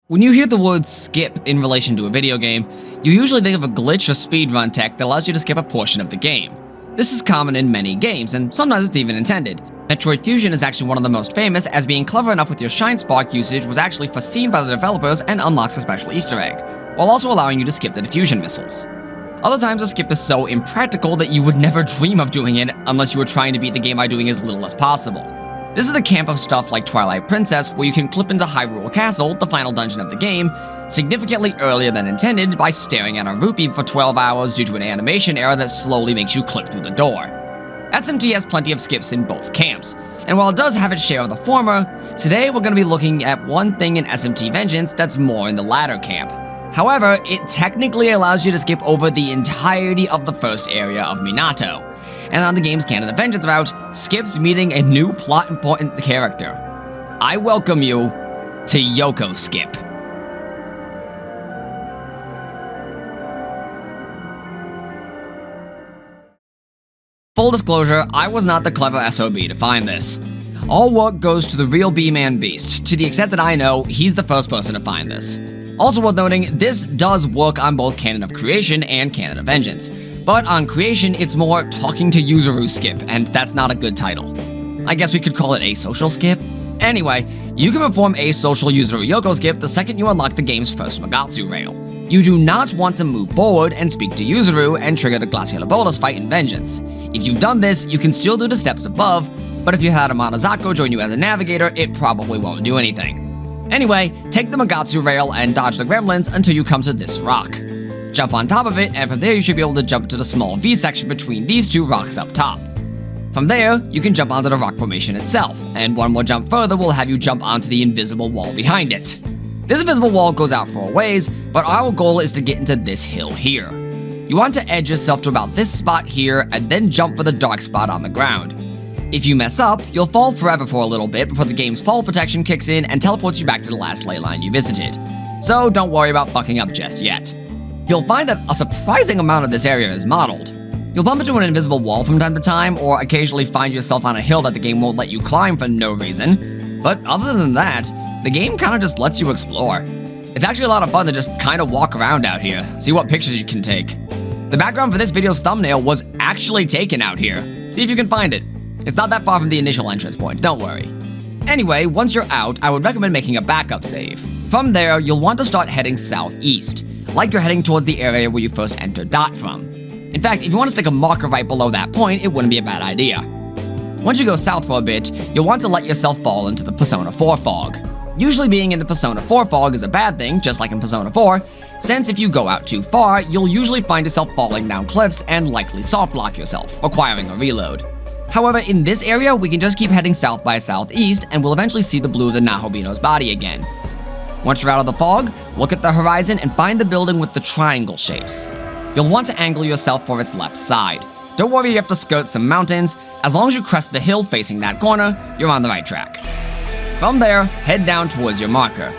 When you hear the word skip in relation to a video game, you usually think of a glitch or speedrun tech that allows you to skip a portion of the game. This is common in many games, and sometimes it's even intended. Metroid Fusion is actually one of the most famous, as being clever enough with your Shine Spark usage was actually foreseen by the developers and unlocks a special Easter egg, while also allowing you to skip the diffusion missiles. Other times, a skip is so impractical that you would never dream of doing it unless you were trying to beat the game by doing as little as possible. This is the camp of stuff like Twilight Princess, where you can clip into Hyrule Castle, the final dungeon of the game, significantly earlier than intended by staring at a rupee for 12 hours due to an animation error that slowly makes you clip through the door. SMT has plenty of skips in both camps, and while it does have its share of the former, today we're going to be looking at one thing in SMT Vengeance that's more in the latter camp. However, it technically allows you to skip over the entirety of the first area of Minato. And on the game's canon of Vengeance route, skips meeting a new plot-important character. I welcome you to Yoko Skip. Full disclosure, I was not the clever SOB to find this. All work goes to the real B-Man Beast. To the extent that I know, he's the first person to find this. Also worth noting, this does work on both Canon of Creation and Canon of Vengeance. But on Creation, it's more Talking to Yuzuru Skip, and that's not a good title. I guess we could call it Asocial Skip? Anyway, you can perform Asocial Yuzuru Yoko Skip the second you unlock the game's first Magatsu rail. You do not want to move forward and speak to Yuzuru and trigger the Glacial Bolus fight in Vengeance. If you've done this, you can still do the steps above, but if you had a Monozako join you as a navigator, it probably won't do anything. Anyway, take the Magatsu rail and dodge the gremlins until you come to this rock. Jump on top of it, and from there you should be able to jump to the small V section between these two rocks up top. From there, you can jump onto the rock formation itself, and one more jump further will have you jump onto the invisible wall behind it. This invisible wall goes out for a ways, but our goal is to get into this hill here. You want to edge yourself to about this spot here, and then jump for the dark spot on the ground. If you mess up, you'll fall forever for a little bit before the game's fall protection kicks in and teleports you back to the last ley line you visited. So don't worry about fucking up just yet. You'll find that a surprising amount of this area is modeled. You'll bump into an invisible wall from time to time, or occasionally find yourself on a hill that the game won't let you climb for no reason. But other than that, the game kinda just lets you explore. It's actually a lot of fun to just kinda walk around out here, see what pictures you can take. The background for this video's thumbnail was actually taken out here. See if you can find it. It's not that far from the initial entrance point, don't worry. Anyway, once you're out, I would recommend making a backup save. From there, you'll want to start heading southeast, like you're heading towards the area where you first entered Dot from. In fact, if you want to stick a marker right below that point, it wouldn't be a bad idea. Once you go south for a bit, you'll want to let yourself fall into the Persona 4 fog. Usually being in the Persona 4 fog is a bad thing, just like in Persona 4, since if you go out too far, you'll usually find yourself falling down cliffs and likely soft lock yourself, requiring a reload. However, in this area, we can just keep heading south by southeast, and we'll eventually see the blue of the Nahobino's body again. Once you're out of the fog, look at the horizon and find the building with the triangle shapes. You'll want to angle yourself for its left side. Don't worry you have to skirt some mountains. As long as you crest the hill facing that corner, you're on the right track. From there, head down towards your marker.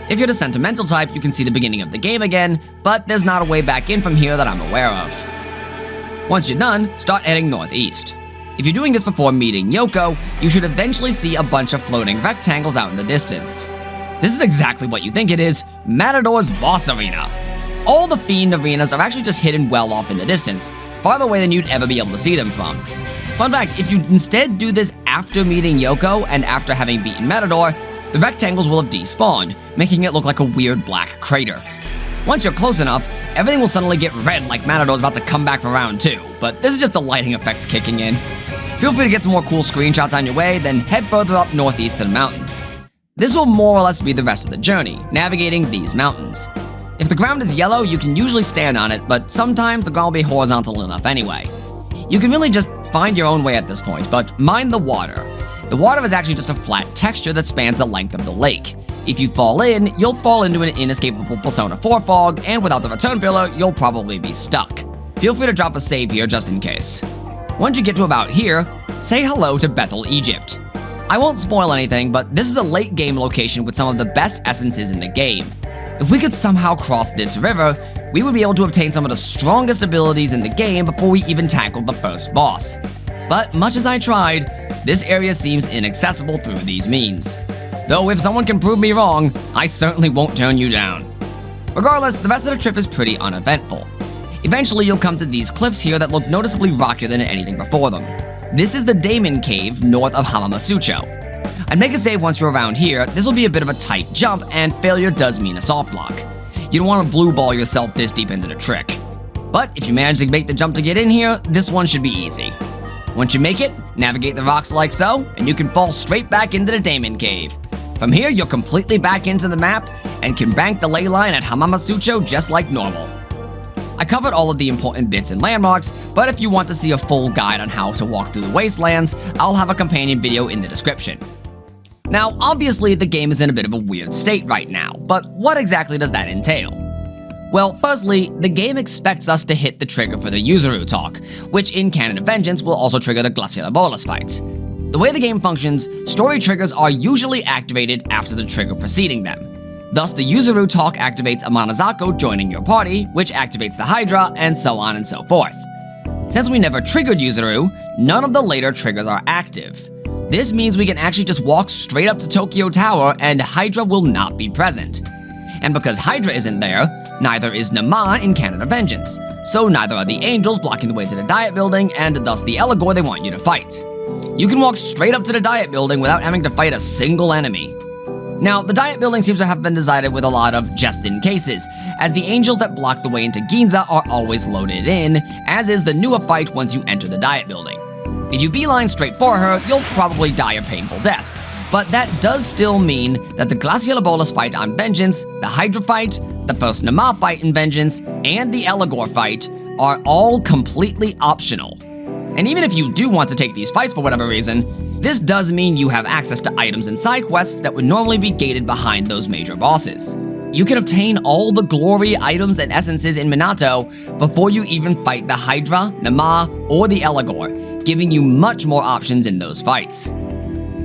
If you're the sentimental type, you can see the beginning of the game again, but there's not a way back in from here that I'm aware of. Once you're done, start heading northeast. If you're doing this before meeting Yoko, you should eventually see a bunch of floating rectangles out in the distance. This is exactly what you think it is, Matador's boss arena. All the Fiend arenas are actually just hidden well off in the distance, farther away than you'd ever be able to see them from. Fun fact, if you instead do this after meeting Yoko and after having beaten Matador, the rectangles will have despawned, making it look like a weird black crater. Once you're close enough, everything will suddenly get red like Matador's about to come back for round 2, but this is just the lighting effects kicking in. Feel free to get some more cool screenshots on your way, then head further up northeast to the mountains. This will more or less be the rest of the journey, navigating these mountains. If the ground is yellow, you can usually stand on it, but sometimes the ground will be horizontal enough anyway. You can really just find your own way at this point, but mind the water. The water is actually just a flat texture that spans the length of the lake. If you fall in, you'll fall into an inescapable Persona 4 fog, and without the return pillar, you'll probably be stuck. Feel free to drop a save here just in case. Once you get to about here, say hello to Bethel, Egypt. I won't spoil anything, but this is a late game location with some of the best essences in the game. If we could somehow cross this river, we would be able to obtain some of the strongest abilities in the game before we even tackled the first boss. But much as I tried, this area seems inaccessible through these means. though if someone can prove me wrong, I certainly won't turn you down. Regardless, the rest of the trip is pretty uneventful. Eventually, you'll come to these cliffs here that look noticeably rockier than anything before them. This is the Daemon Cave north of Hamamasucho. I'd make a save once you're around here. This will be a bit of a tight jump, and failure does mean a soft lock. You don't want to blue ball yourself this deep into the trick. But if you manage to make the jump to get in here, this one should be easy. Once you make it, navigate the rocks like so, and you can fall straight back into the Daemon Cave. From here, you're completely back into the map, and can bank the ley line at Hamamasucho just like normal. I covered all of the important bits and landmarks, but if you want to see a full guide on how to walk through the wastelands, I'll have a companion video in the description. Now, obviously, the game is in a bit of a weird state right now, but what exactly does that entail? Well, firstly, the game expects us to hit the trigger for the Yuzuru talk, which in Canon of Vengeance will also trigger the Glacial Bolus fight. The way the game functions, story triggers are usually activated after the trigger preceding them. Thus, the Yuzuru talk activates Amanazako joining your party, which activates the Hydra, and so on and so forth. Since we never triggered Yuzuru, none of the later triggers are active. This means we can actually just walk straight up to Tokyo Tower and Hydra will not be present. And because Hydra isn't there, neither is Nama in Canon of Vengeance, so neither are the angels blocking the way to the Diet Building, and thus the Eligor they want you to fight. You can walk straight up to the Diet Building without having to fight a single enemy. Now, the Diet Building seems to have been decided with a lot of just-in-cases, as the angels that block the way into Ginza are always loaded in, as is the Nua fight once you enter the Diet Building. If you beeline straight for her, you'll probably die a painful death, but that does still mean that the Glacial Bolus fight on Vengeance, the Hydra fight, the first Nama fight in Vengeance, and the Eligor fight are all completely optional. And even if you do want to take these fights for whatever reason, this does mean you have access to items and side quests that would normally be gated behind those major bosses. You can obtain all the glory, items, and essences in Minato before you even fight the Hydra, Nama, or the Eligor, giving you much more options in those fights.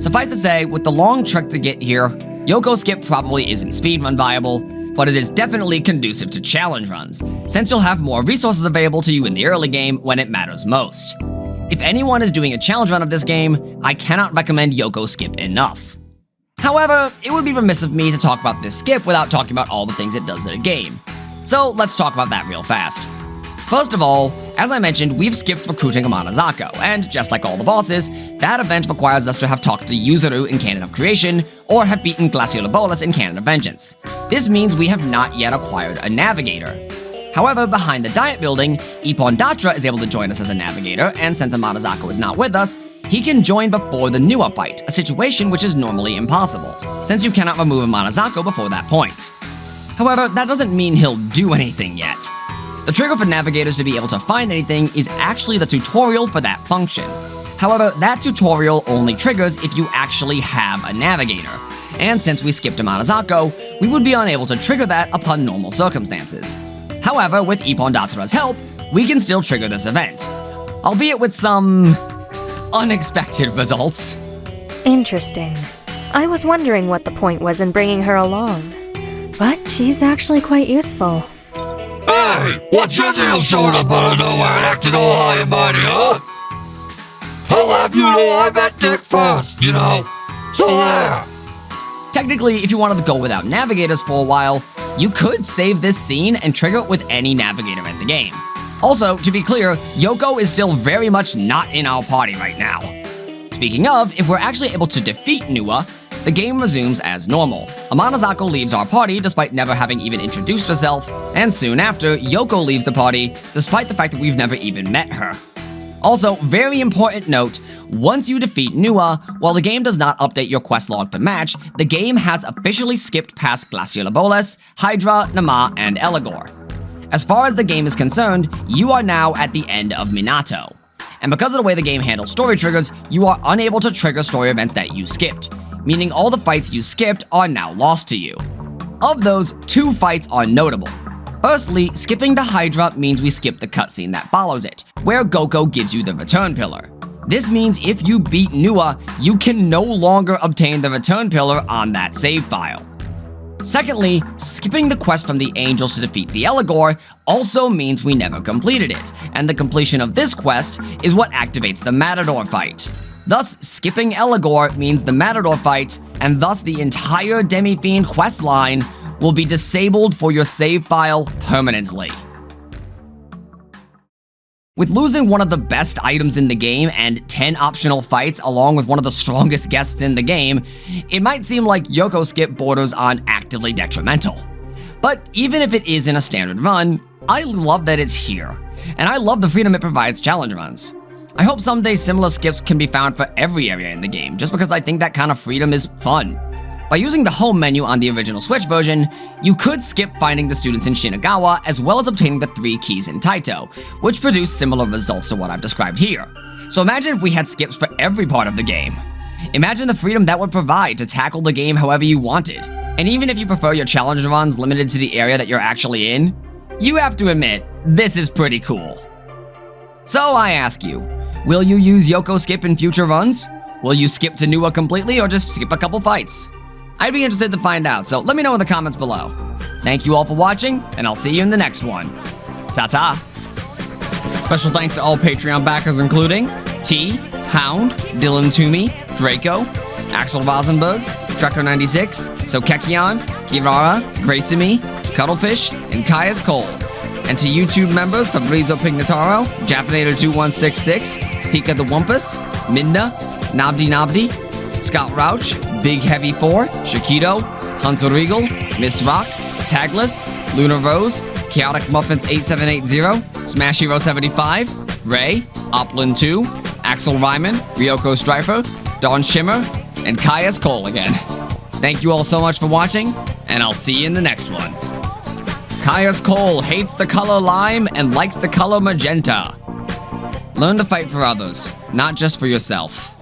Suffice to say, with the long trek to get here, Yoko Skip probably isn't speedrun viable, but it is definitely conducive to challenge runs, since you'll have more resources available to you in the early game when it matters most. If anyone is doing a challenge run of this game, I cannot recommend Yoko Skip enough. However, it would be remiss of me to talk about this skip without talking about all the things it does in a game. So let's talk about that real fast. First of all, as I mentioned, we've skipped recruiting Amanazako, and just like all the bosses, that event requires us to have talked to Yuzuru in Canon of Creation, or have beaten Glacial Bolus in Canon of Vengeance. This means we have not yet acquired a navigator. However, behind the Diet Building, Ippon Datra is able to join us as a navigator, and since Amanazako is not with us, he can join before the Nua fight, a situation which is normally impossible, since you cannot remove Amanazako before that point. However, that doesn't mean he'll do anything yet. The trigger for navigators to be able to find anything is actually the tutorial for that function. However, that tutorial only triggers if you actually have a navigator, and since we skipped Amanazako, we would be unable to trigger that upon normal circumstances. However, with Ippon Datra's help, we can still trigger this event, albeit with some unexpected results. Interesting. I was wondering what the point was in bringing her along, but she's actually quite useful. Hey, what's your deal showing up out of nowhere and acting all high and mighty, huh? I'll have you know I bet dick first, you know? So there! Technically, if you wanted to go without navigators for a while, you could save this scene and trigger it with any navigator in the game. Also, to be clear, Yoko is still very much not in our party right now. Speaking of, if we're actually able to defeat Nua, the game resumes as normal. Amanazako leaves our party despite never having even introduced herself, and soon after, Yoko leaves the party despite the fact that we've never even met her. Also, very important note, once you defeat Nua, while the game does not update your quest log to match, the game has officially skipped past Glacial Bolus, Hydra, Nama, and Eligor. As far as the game is concerned, you are now at the end of Minato. And because of the way the game handles story triggers, you are unable to trigger story events that you skipped, meaning all the fights you skipped are now lost to you. Of those, 2 fights are notable. Firstly, skipping the Hydra means we skip the cutscene that follows it, where Goko gives you the return pillar. This means if you beat Nua, you can no longer obtain the return pillar on that save file. Secondly, skipping the quest from the angels to defeat the Eligor also means we never completed it, and the completion of this quest is what activates the Matador fight. Thus, skipping Eligor means the Matador fight, and thus the entire Demi-Fiend quest line will be disabled for your save file permanently. With losing one of the best items in the game and 10 optional fights along with one of the strongest guests in the game, it might seem like Yoko skip borders on actively detrimental. But even if it is in a standard run, I love that it's here, and I love the freedom it provides challenge runs. I hope someday similar skips can be found for every area in the game, just because I think that kind of freedom is fun. By using the home menu on the original Switch version, you could skip finding the students in Shinagawa as well as obtaining the 3 keys in Taito, which produce similar results to what I've described here. So imagine if we had skips for every part of the game. Imagine the freedom that would provide to tackle the game however you wanted. And even if you prefer your challenge runs limited to the area that you're actually in, you have to admit, this is pretty cool. So I ask you, will you use Yoko skip in future runs? Will you skip to Nuwa completely or just skip a couple fights? I'd be interested to find out, so let me know in the comments below. Thank you all for watching, and I'll see you in the next one. Ta-ta! Special thanks to all Patreon backers including T, Hound, Dylan Toomey, Draco, Axel Rosenberg, Trekker96, Sokekion, Kirara, Gracemi, Cuddlefish, and Caius Cole. And to YouTube members Fabrizio Pignataro, Japanator2166, Pika the Wumpus, Minda, Nabdi, Scott Rauch, Big Heavy 4, Shakito, Hunter Regal, Miss Rock, Tagless, Lunar Rose, Chaotic Muffins 8780, Smash Hero 75, Ray, Oplin 2, Axel Ryman, Ryoko Strifer, Dawn Shimmer, and Caius Cole again. Thank you all so much for watching, and I'll see you in the next one. Caius Cole hates the color lime and likes the color magenta. Learn to fight for others, not just for yourself.